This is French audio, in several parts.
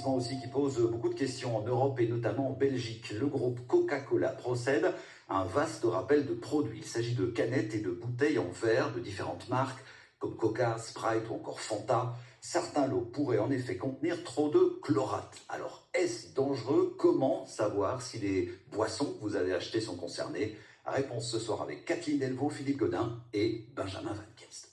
lancement aussi qui pose beaucoup de questions en Europe et notamment en Belgique. Le groupe Coca-Cola procède à un vaste rappel de produits. Il s'agit de canettes et de bouteilles en verre de différentes marques comme Coca, Sprite ou encore Fanta. Certains lots pourraient en effet contenir trop de chlorate. Alors, est-ce dangereux? Comment savoir si les boissons que vous avez achetées sont concernées? Réponse ce soir avec Kathleen Delvaux, Philippe Godin et Benjamin Van Kest.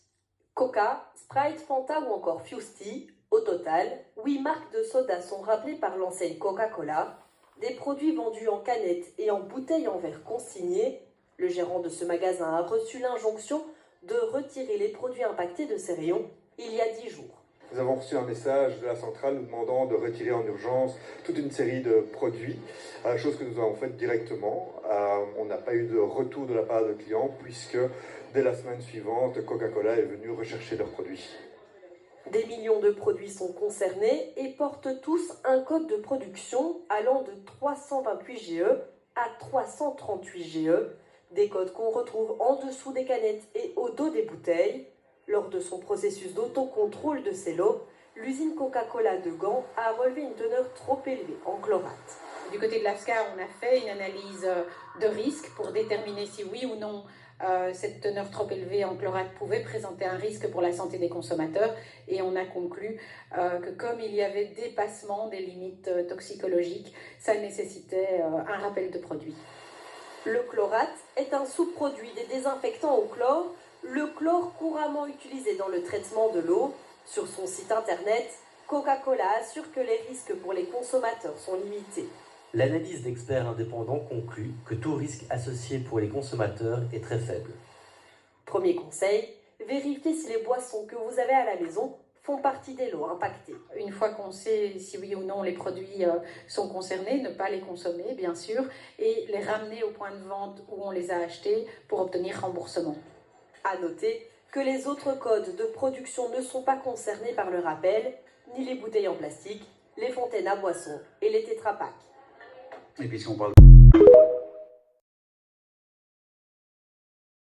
Coca, Sprite, Fanta ou encore Fusti, au total, 8 marques de soda sont rappelées par l'enseigne Coca-Cola. Des produits vendus en canettes et en bouteilles en verre consignés. Le gérant de ce magasin a reçu l'injonction de retirer les produits impactés de ses rayons il y a 10 jours. Nous avons reçu un message de la centrale nous demandant de retirer en urgence toute une série de produits, chose que nous avons faite directement. On n'a pas eu de retour de la part de clients puisque dès la semaine suivante, Coca-Cola est venu rechercher leurs produits. Des millions de produits sont concernés et portent tous un code de production allant de 328 GE à 338 GE, des codes qu'on retrouve en dessous des canettes et au dos des bouteilles. Lors de son processus d'autocontrôle de ces lots, l'usine Coca-Cola de Gand a relevé une teneur trop élevée en chlorate. Du côté de l'AFSCA, on a fait une analyse de risque pour déterminer si oui ou non cette teneur trop élevée en chlorate pouvait présenter un risque pour la santé des consommateurs, et on a conclu que comme il y avait dépassement des limites toxicologiques, ça nécessitait un rappel de produit. Le chlorate est un sous-produit des désinfectants au chlore, le chlore couramment utilisé dans le traitement de l'eau. Sur son site internet, Coca-Cola assure que les risques pour les consommateurs sont limités. L'analyse d'experts indépendants conclut que tout risque associé pour les consommateurs est très faible. Premier conseil, vérifiez si les boissons que vous avez à la maison font partie des lots impactés. Une fois qu'on sait si oui ou non les produits sont concernés, ne pas les consommer bien sûr, et les ramener au point de vente où on les a achetés pour obtenir remboursement. À noter que les autres codes de production ne sont pas concernés par le rappel, ni les bouteilles en plastique, les fontaines à boissons et les tétrapacks. Et puisqu'on parle